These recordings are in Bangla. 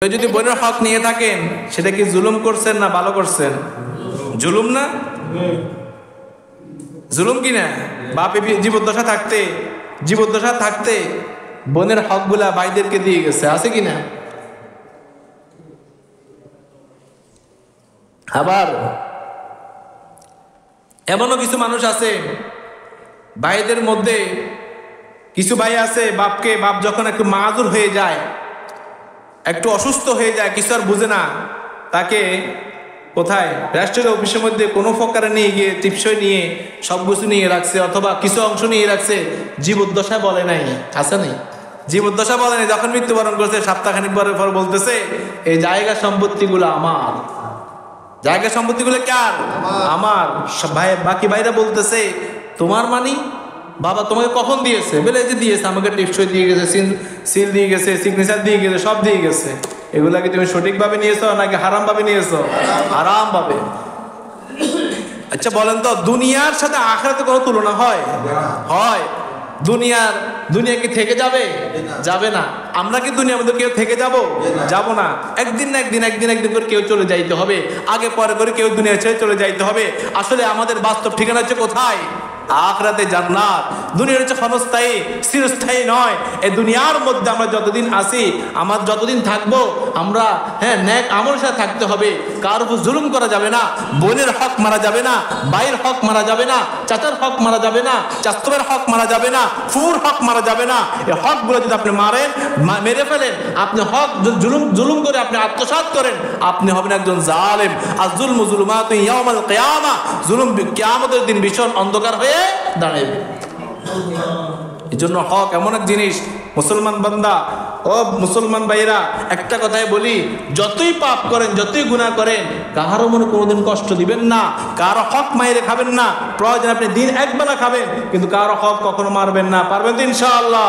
যদি বোনের হক নিয়ে থাকেন সেটা কি জুলুম করছেন না ভালো করছেন? জুলুম না? জুলুম কি না? বাপে জীবদ্দশা থাকতে বোনের হকগুলা ভাইদেরকে দিয়ে গেছে, আছে কি না? আবার এমনও কিছু মানুষ আছে, ভাইদের মধ্যে কিছু ভাই আছে, বাপ যখন একটু মাযুর হয়ে যায়, একটু অসুস্থ হয়ে যায়, কিছু আর বুঝে না, তাকে কোথায় রাষ্ট্রীয় অফিসের মধ্যে কোনো প্রকারে নিয়ে গিয়ে টিপসই নিয়ে সব কিছু নিয়ে রাখছে, অথবা কিছু অংশ নিয়ে রাখছে। জীবদ্দশা বলে নাই, আছে নাই? জীবদ্দশা বলে নাই, যখন মৃত্যুবরণ করছে সপ্তাহখানিক পর বলতেছে এই জায়গা সম্পত্তিগুলো আমার। জায়গা সম্পত্তিগুলো কার? আমার। ভাই বাকি ভাইরা বলতেছে তোমার মানি? বাবা তোমাকে কখন দিয়েছে? বলে যে দিয়েছে, আমাকে টিপসই দিয়ে গেছে, সিল দিয়ে গেছে, সিগনেচার দিয়ে গেছে, সব দিয়ে গেছে। এগুলা কি তুমি সঠিকভাবে নিয়েছো নাকি হারাম ভাবে নিয়েছো? হারাম ভাবে। আচ্ছা বলেন তো, দুনিয়ার সাথে আখিরাতে কোনো তুলনা হয়? হয়। দুনিয়া কি থেকে যাবে? যাবে না। আমরা কি দুনিয়ার মধ্যে কেউ থেকে যাব? যাব না। একদিন করে কেউ চলে যাইতে হবে, আগে পরে করে কেউ দুনিয়া ছেড়ে চলে যাইতে হবে। আসলে আমাদের বাস্তব ঠিকানা হচ্ছে কোথায়? আখিরাতে জান্নাত। দুনিয়ার হচ্ছে ক্ষণস্থায়ী, চিরস্থায়ী নয়। এই দুনিয়ার মধ্যে আমরা যতদিন আছি, আমার যতদিন থাকবো, আমরা নেক আমলের সাথে থাকতে হবে। কার উপর জুলুম করা যাবে না, বোনের হক মারা যাবে না, ভাইয়ের হক মারা যাবে না, চাচার হক মারা যাবে না, চাস্তবের হক মারা যাবে না, ফুর হক মারা যাবে না। এই হকগুলো যদি আপনি মেরে ফেলেন, আপনি হক জুলুম করে আপনি আত্মসাৎ করেন, আপনি হবেন একজন জালেম। আর জুলমু যুলুমাতুন ইয়াউমাল কিয়ামা, জুলুম কিয়ামতের দিন ভীষণ অন্ধকার হয়ে দাঁড়াবে। এই জন্য হক এমন এক জিনিস, মুসলমান বান্দা ও মুসলমান ভাইরা, একটা কথাই বলি, যতই পাপ করেন, যতই গুনাহ করেন, কাহারও মনে কোনোদিন কষ্ট দিবেন না, কারো হক মাইরে খাবেন না। প্রয়োজন আপনি দিন একবেলা খাবেন, কিন্তু কারো হক কখনো মারবেন না। পারবেন তো ইনশাআল্লাহ?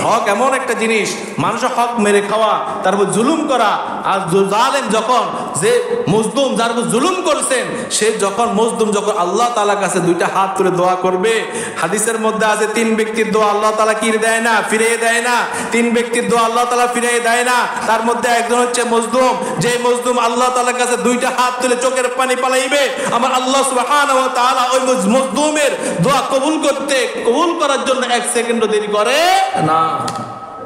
হক এমন একটা জিনিস, মানুষের হক মেরে খাওয়া, তারপর জুলুম করা। আর জালেম যখন, যে মজলুম, যার উপর জুলুম করছেন, সে যখন মজলুম, যখন আল্লাহ তাআলার কাছে দুইটা হাত তুলে দোয়া করবে, হাদিসের মধ্যে আছে 3 ব্যক্তির দোয়া আল্লাহ তাআলা কি দেয় না? ফিরিয়ে দেয় না। 3 ব্যক্তির দোয়া আল্লাহ তাআলা ফিরিয়ে দেয় না। তার মধ্যে একজন হচ্ছে মজলুম। যে মজলুম আল্লাহ তাআলার কাছে দুইটা হাত তুলে চোখের পানি পালাইবে, আমার আল্লাহ সুবহানাহু ওয়া তাআলা ওই মজলুমের দোয়া কবুল করার জন্য 1 সেকেন্ডও দেরি করে না।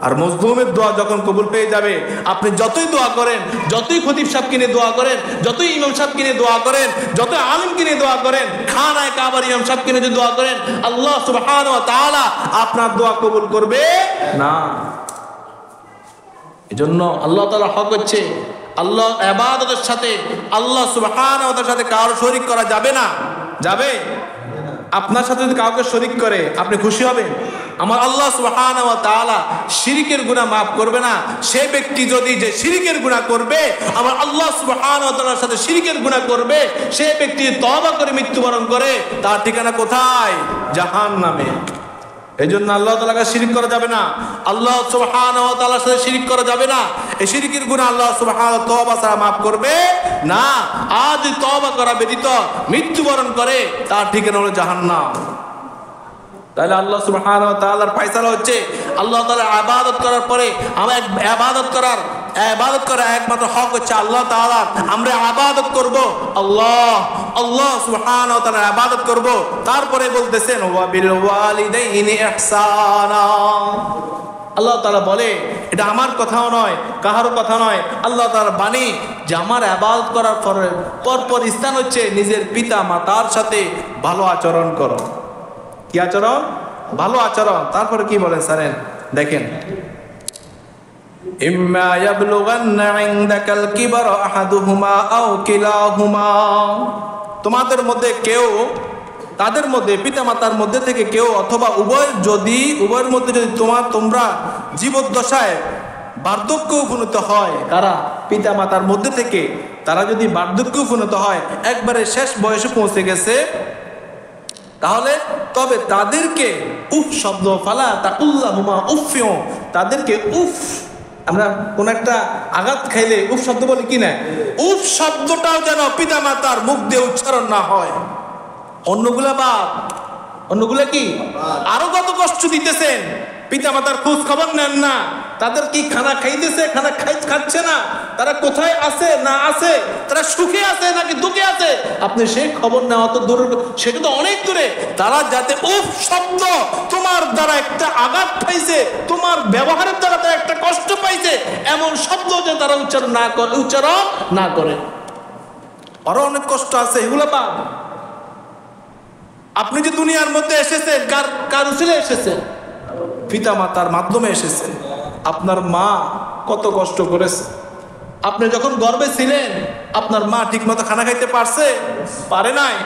আর মজলুমের দোয়া যখন কবুল পেয়ে যাবে, আপনি যতই দোয়া করেন, যতই খতিব সাহেব কিনে দোয়া করেন, যতই ইমাম সাহেব কিনে দোয়া করেন, যতই আলিম কিনে দোয়া করেন, খানায়ে কাবার ইমাম সাহেব কিনে যদি দোয়া করেন, আল্লাহ সুবহানাহু ওয়া তাআলা আপনার দোয়া কবুল করবে না। এজন্য আল্লাহ তাআলা হক হচ্ছে, আল্লাহ ইবাদতের সাথে আল্লাহ সুবহানাহু ওয়া তাআলার সাথে কারো শরীক করা যাবে না। যাবে? আপনার সাথে যদি কাউকে শরীক করে আপনি খুশি হবেন? আমার আল্লাহ সুবহানাহু ওয়া তাআলা শিরকের গুনাহ maaf করবে না। সেই ব্যক্তি যদি যে শিরকের গুনাহ করবে, আমার আল্লাহ সুবহানাহু ওয়া তাআলার সাথে শিরকের গুনাহ করবে, সেই ব্যক্তি তওবা করে মৃত্যুবরণ করে, তার ঠিকানা কোথায়? জাহান্নামে। এইজন্য আল্লাহ তাআলার কাছে শিরক করা যাবে না, আল্লাহ সুবহানাহু ওয়া তাআলার সাথে শিরক করা যাবে না। এই শিরকের গুনাহ আল্লাহ সুবহানাহু ওয়া তাআলা তওবা ছাড়া maaf করবে না। আজ তওবা করা ব্যতীত মৃত্যুবরণ করে, তার ঠিকানা হলো জাহান্নাম। তাহলে আল্লাহ সুবহানাহু ওয়া তাআলার ফয়সালা হচ্ছে, আল্লাহ তাআলার ইবাদত করার পরে আমরা ইবাদত করার একমাত্র হক হচ্ছে আল্লাহ তাআলার। আমরা ইবাদত করব আল্লাহ সুবহানাহু ওয়া তাআলার ইবাদত করব। তারপরে বলতেছেন ওয়া বিল ওয়ালিদাইনি ইহসানা। আল্লাহ তাআলা বলে, এটা আমার কথাও নয়, কাহারও কথা নয়, আল্লাহ তাআলার বাণী, যে আমার ইবাদত করার পরপর স্থান হচ্ছে নিজের পিতা মাতার সাথে ভালো আচরণ করো। কি আচরণ? ভালো আচরণ। তারপরে কি বলেন জানেন? দেখেন, ইম্মা ইয়াবলুগান্না ইনদাকাল কিবারা আহাদুহুমা আও কিলাহুমা, তোমাদের মধ্যে কেউ, তাদের মধ্যে পিতামাতার মধ্যে থেকে কেউ অথবা উভয়ের মধ্যে যদি তোমরা জীবদ্দশায় বার্ধক্য উপনীত হয়, কারা? পিতামাতার মধ্যে থেকে তারা যদি বার্ধক্য উপনীত হয়, একবারে শেষ বয়সে পৌঁছে গেছে, তাহলে তবে তাদেরকে উফ শব্দ, ফালা তাকুল্লাহুমা উফিও, তাদেরকে উফ, আমরা কোন একটা আঘাত খাইলে উফ শব্দ বলি কি না, উফ শব্দটাও যেন পিতা মাতার মুখ দিয়ে উচ্চারণ না হয়। অন্যগুলা বাপ, অন্যগুলা কি আরো কত কষ্ট দিতেছেন, পিতা মাতার খোঁজ খবর নেন না, তাদের কি খানা খাইতেছে, খানা খাচ্ছে না, তারা কোথায় আছে না আছে, তারা সুখে আছে নাকি দুঃখে আছে, আপনি সেই খবর নেওয়া তো দূর, সেটা তো অনেক দূরে। তারা যাতে উফ শব্দ তোমার দ্বারা একটা আঘাত পাইছে, তোমার ব্যবহারের দ্বারা তারা একটা কষ্ট পাইছে, এমন শব্দ যে তারা উচ্চারণ না করে। আরো অনেক কষ্ট আছে, এগুলো বাদ। আপনি যে দুনিয়ার মধ্যে এসেছেন, কার উসিলে এসেছেন? পিতা মাতার মাধ্যমে এসেছেন। আপনার মা কত কষ্ট করেছে। আপনি যখন গর্ভে ছিলেন, আপনার মা ঠিক মতো খানা খাইতে পারে নাই,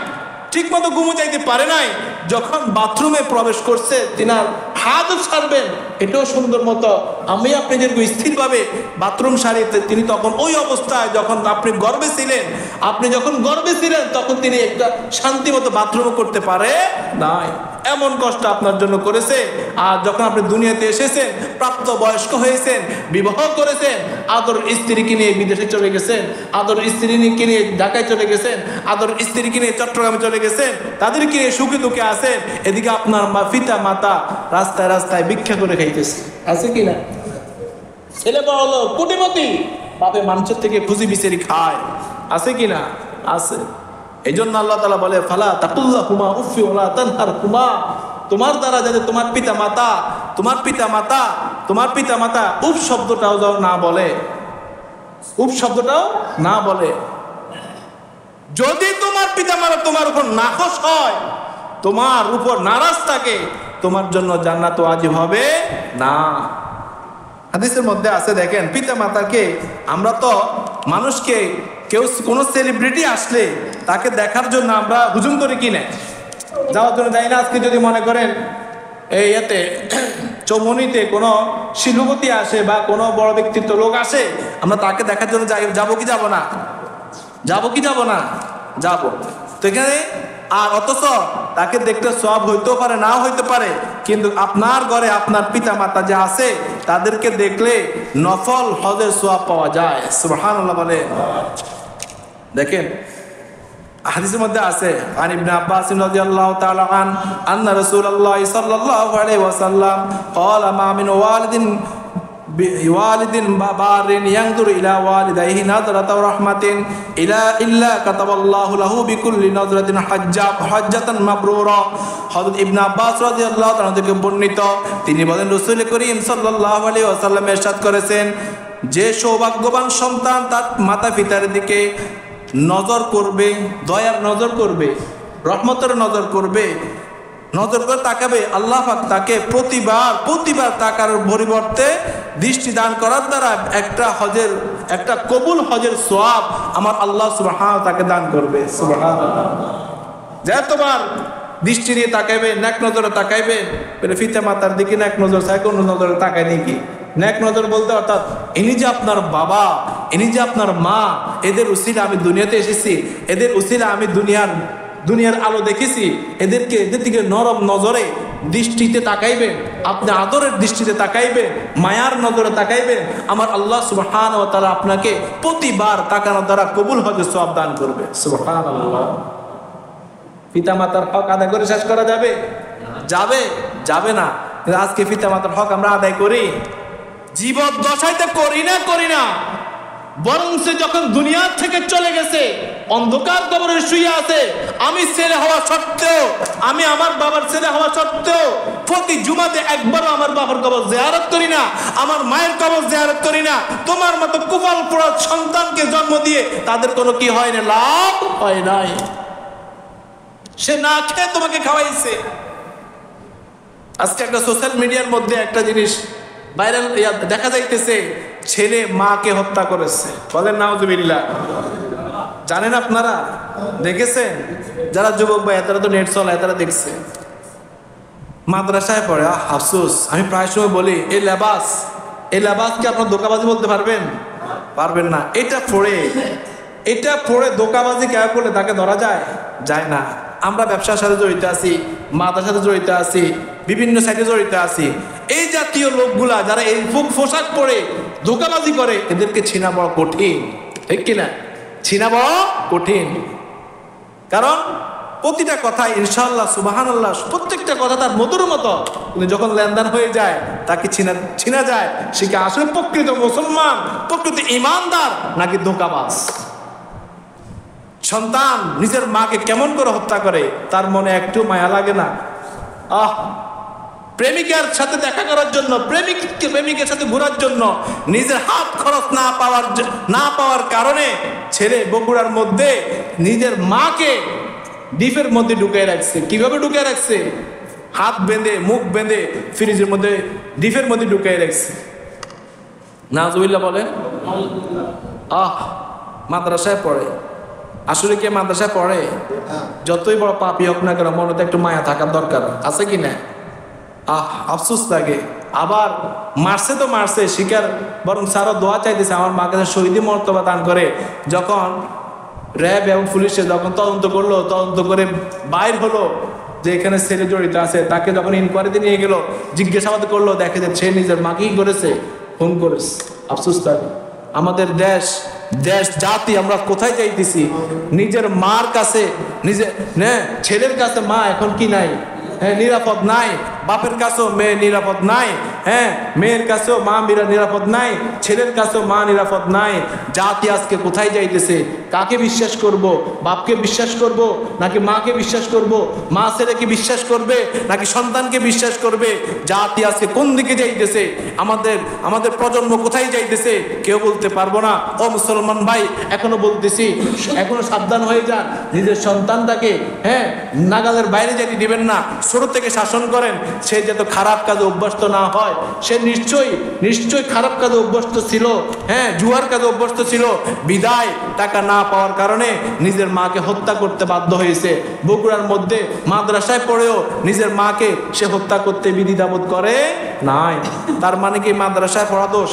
ঠিক মতো ঘুমো যাইতে পারে নাই। যখন বাথরুমে প্রবেশ করছে, তিনার হাত ছাড়বেন, এটাও সুন্দর মতো আমি আপনি যেরকম স্থিরভাবে বাথরুম সারিতে, তিনি তখন ওই অবস্থায় যখন আপনি গর্ভে ছিলেন, তখন তিনি একটা শান্তি মতো বাথরুমও করতে পারে নাই। এমন কষ্ট আপনার জন্য করেছে। আর যখন আপনি দুনিয়াতে এসেছেন, প্রাপ্ত বয়স্ক হয়েছেন, বিবাহ করেছেন, আদর স্ত্রীকে নিয়ে বিদেশে চলে গেছেন, আদর স্ত্রীকে নিয়ে ঢাকায় চলে গেছেন, আদর স্ত্রীকে নিয়ে চট্টগ্রামে চলে গেছেন, তাদেরকে নিয়ে সুখে দুঃখে আছেন। এদিকে আপনার পিতা মাতা রাস্তায় রাস্তায় ভিক্ষা করে খাইতেছে, আছে কিনা? ছেলে বড় কোটিপতি, বাপে মানুষের থেকে খুশি বিচারি খায়, আছে কিনা? আছে। এই জন্য আল্লাহ তাআলা বলে ফালা তাকুল্লাহুমা উফি ওয়ালা তানহারহুমা, তোমার দ্বারা যাতে তোমার পিতা মাতা উফ শব্দটাও না বলে। যদি তোমার পিতা মাতা তোমার উপর নাখোশ হয়, তোমার উপর নারাজ থাকে, তোমার জন্য জান্নাত ওয়াজিব হবে না। হাদিসের মধ্যে আছে, দেখেন পিতা মাতাকে আমরা তো মানুষকে কোনো সেলিব্রিটি আসলে তাকে দেখার জন্য আমরা হুজুম করি কিনে যাওয়ার জন্য যাই না। আজকে যদি মনে করেন এই এতে চৌমনিতে কোনো শিল্পপতি আসে বা কোনো বড় ব্যক্তিত্ব লোক আসে, আমরা তাকে দেখার জন্য যাবো কি যাব না? যাবো তো এখানে। আর অথচ তাকে দেখতে সওয়াব হইতেও পারে, নাও হইতে পারে, কিন্তু আপনার ঘরে আপনার পিতা মাতা যে আছে তাদেরকে দেখলে নফল হজের সওয়াব পাওয়া যায়। সুবহানাল্লাহ বলে। দেখেন হাদিসের মধ্যে আছে, আন ইবনে আব্বাস রাদিয়াল্লাহু তাআলা আন্না রাসূলুল্লাহ সাল্লাল্লাহু আলাইহি ওয়াসাল্লাম ক্বালা মা মিন ওয়ালিদিন বারিন ইয়ানজুরু ইলা ওয়ালিদাইহি নাযরাতা রাহমাতিন ইল্লা কাতাবাল্লাহু লাহু বিকুল্লি নাযরাতিন হাজ্জাতান মাবরুরা। হযরত ইবনে আব্বাস রাদিয়াল্লাহু তাআলা থেকে বর্ণিত, তিনি বলেন রাসূল করিম সাল্লাল্লাহু আলাইহি ওয়াসাল্লাম ইরশাদ করেছেন, যে সৌভাগ্যবান সন্তান তার মাতা পিতার দিকে নজর করবে, দয়ার নজর করবে, রহমতের নজর করে তাকাবে, আল্লাহ পাক তাকে প্রতিবার তাকার পরিবর্তে দৃষ্টি দান করার দ্বারা একটা কবুল হজের সওয়াব আমার আল্লাহ সুবহানাহু তাকে দান করবে। সুবহানাল্লাহ। যতবার দৃষ্টি দিয়ে তাকাইবে, নেক নজরে তাকাইবে, পিতা মাতার দিকে নেক নজর চাই, কোন নজরে তাকায় নাকি? নেক নজর বলতে অর্থাৎ ইনি যে আপনার বাবা, ইনি যে আপনার মা, এদের উসিলা আমি দুনিয়াতে এসেছি, এদের উসিলা আমি দুনিয়ার আলো দেখেছি, এদের দিকে নরম নজরে দৃষ্টিতে তাকাইবেন, আপনি আদরের দৃষ্টিতে তাকাইবেন, মায়ার নজরে তাকাইবেন, আমার আল্লাহ সুবহানাহু ওয়া তাআলা আপনাকে প্রতিবার তাকানোর দ্বারা কবুল হজের সওয়াব দান করবে। সুবহানাল্লাহ। পিতা মাতার হক আদায় করে শেষ করা যাবে না। আজকে পিতা মাতার হক আমরা আদায় করি, জীবদ্দশাইতে করি না, বরং সে যখন দুনিয়া থেকে চলে গেছে, অন্ধকার কবরে শুয়ে আছে, আমি ছেলে হওয়া সত্ত্বেও, আমি আমার বাবার ছেলে হওয়া সত্ত্বেও প্রতি জুমাতে একবারও আমার বাবার কবর জিয়ারত করি না, আমার মায়ের কবর জিয়ারত করি না। তোমার মতো কুফল পোড়া সন্তানকে জন্ম দিয়ে তাদের কোনো কি হয় না, লাভ হয় নাই। সে না খেয়ে তোমাকে খাওয়াইছে। আজকে একটা সোশ্যাল মিডিয়ার মধ্যে একটা জিনিস ভাইরাল দেখা যাইতেছে, ছেলে মাকে হত্যা করেছে। বলেন নাউজুবিল্লাহ। জানেন আপনারা, দেখেছেন? যারা যুবক ভাই তারা তো নেট চলায়, তারা দেখছে। মাদ্রাসায় পড়ে, আফসোস, আমি প্রায় সময় বলি এই লেবাসকে আপনার ধোঁকাবাজি বলতে পারবেন না। এটা পড়ে ধোঁকাবাজি কেউ করলে তাকে ধরা যায় না। আমরা ব্যবসার সাথে জড়িত আছি, মাদ্রাসার সাথে জড়িত আছি, বিভিন্ন সাইডে জড়িত আছি। এই জাতীয় লোকগুলা যারা এই পোশাক পরে ধোঁকাবাজি করে, এদেরকে চিনা বড় কঠিন, ঠিক কিনা? চিনা বড় কঠিন। কারণ প্রতিটা কথা ইনশাআল্লাহ সুবহানাল্লাহ, প্রত্যেকটা কথা তার মধুর মতো, কিন্তু যখন লেনদেন হয়ে যায় তাকে ছিনা যায়, সে কি আসলে প্রকৃত মুসলমান, প্রকৃত ইমানদার নাকি ধোঁকাবাজ। সন্তান নিজের মাকে কেমন করে হত্যা করে, তার মনে একটু মায়া লাগে না? প্রেমিকার সাথে দেখা করার জন্য, প্রেমিকের সাথে ঘোরার জন্য নিজের হাত খরচ না পাওয়ার কারণে ছেলে বগুড়ার মধ্যে নিজের মাকে ডিপের মধ্যে ঢুকিয়ে রাখছে। কিভাবে ঢুকিয়ে রাখছে? হাত বেঁধে, মুখ বেঁধে ফ্রিজের মধ্যে, ডিপের মধ্যে ঢুকিয়ে রাখছে। নাউজুবিল্লাহ বলে। মাদ্রাসায় পড়ে, আসলে কি মাদ্রাসায় পড়ে? যতই বড় পাপী হোক না কেন, মনে তো একটু মায়া থাকার দরকার আছে কি না? আফসোস লাগে। আবার মারছে তো মারছে, শিকার বরং স্যারও দোয়া চাইতেছে আমার মা কাছে শহীদি মর্তবা দান করে। যখন র্যাব এবং পুলিশে যখন তদন্ত করলো, তদন্ত করে বাইর হলো যে এখানে ছেলে জড়িত আছে, তাকে যখন ইনকোয়ারিতে নিয়ে গেল, জিজ্ঞাসাবাদ করলো, দেখে যে সে নিজের মাকেই করেছে, ফোন করেছে। আফসোস লাগে। আমাদের দেশ জাতি আমরা কোথায় যাইতেছি? নিজের মার কাছে, নিজের ছেলের কাছে মা এখন কি নাই? নিরাপদ নাই। বাপের কাছেও মেয়ে নিরাপদ নাই। মেয়ের কাছেও মা নিরাপদ নাই, ছেলের কাছেও মা নিরাপদ নাই। জাতি আজকে কোথায় যাইতেছে? কাকে বিশ্বাস করব? বাপকে বিশ্বাস করব নাকি মাকে বিশ্বাস করব? মা ছেলেকে বিশ্বাস করবে নাকি সন্তানকে বিশ্বাস করবে? জাতি আজকে কোন দিকে যাইতেছে? আমাদের প্রজন্ম কোথায় যাইতেছে কেউ বলতে পারবো না। ও মুসলমান ভাই, এখনো বলতেছি, এখনো সাবধান হয়ে যান। নিজের সন্তানটাকে নাগালের বাইরে যেতে দিবেন না। ছোট থেকে শাসন করেন, সে যাতে খারাপ কাজে অভ্যস্ত না হয়। সে নিশ্চয়ই খারাপ কাজে অভ্যস্ত ছিল, জুয়ার কাজে অভ্যস্ত ছিল, বিদায় টাকা না পাওয়ার কারণে নিজের মাকে হত্যা করতে বাধ্য হয়েছে। বগুড়ার মধ্যে মাদ্রাসায় পড়েও নিজের মাকে সে হত্যা করতে বিধিদাবোধ করে নাই। তার মানে কি মাদ্রাসায় পড়া দোষ?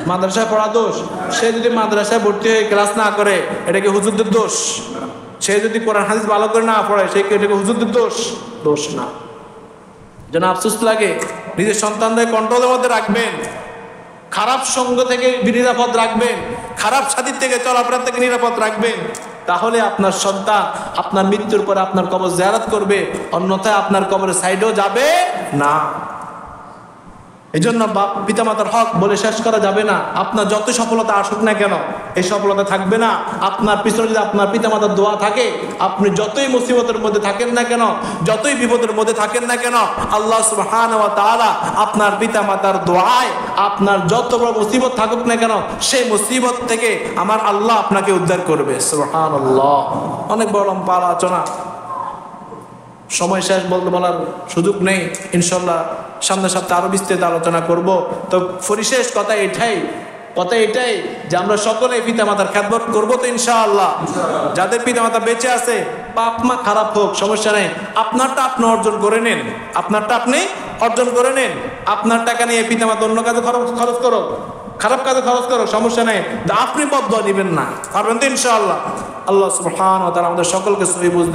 মাদ্রাসায় পড়া দোষ? সে যদি মাদ্রাসায় ভর্তি হয়ে ক্লাস না করে, এটা কি হুজুরদের দোষ? সে যদি কোরআন হাদিস ভালো করে না পড়ে, সে কি এটাকে হুজুরদের দোষ? দোষ না। যেন আফসোস লাগে। নিজের সন্তানদের কন্ট্রোলের মধ্যে রাখবেন, খারাপ সঙ্গ থেকে নিরাপদ রাখবেন, খারাপ সাথীর থেকে চলাফেরা থেকে নিরাপদ রাখবেন। তাহলে আপনার সন্তান আপনার মৃত্যুর পরে আপনার কবর জিয়ারত করবে, অন্যথায় আপনার কবরের সাইডেও যাবে না। এই জন্য পিতামাতার হক বলে শেষ করা যাবে না। আপনার যত সফলতা আসুক না কেন, এই সফলতা থাকবে না আপনার পিছনে যদি আপনার পিতামাতার দোয়া থাকে। আপনি যতই মুসিবতের মধ্যে থাকেন না কেন, যতই বিপদের মধ্যে থাকেন না কেন, আল্লাহ সুবহানাহু ওয়া তাআলা আপনার পিতামাতার দোয়ায় আপনার যত বড় মুসিবত থাকুক না কেন, সেই মুসিবত থেকে আমার আল্লাহ আপনাকে উদ্ধার করবে। সুবহানাল্লাহ। অনেক বড় লম্বা আলোচনা, সময় শেষ বলার সুযোগ নেই। ইনশাল্লাহ সামনের সপ্তাহে আরো বিস্তৃত আলোচনা করব। তো পরিশেষ কথা এটাই যে আমরা সকলেই পিতামাতার খেদমত করবো তো ইনশাআল্লাহ। যাদের পিতামাতা বেঁচে আছে, বাপ মা খারাপ হোক সমস্যা নেই, আপনারটা আপনি অর্জন করে নেন, আপনারটা আপনি অর্জন করে নেন। আপনার টাকা নিয়ে পিতামাতা অন্য কাজে খরচ করো, খারাপ কাজে খরচ করো, সমস্যা নেই, আপনি বদদোয়া নেবেন না, পারবেন তো ইনশাআল্লাহ। আল্লাহ সুবহানাহু ওয়া তাআলা আমাদের সকলকে সহি বুঝ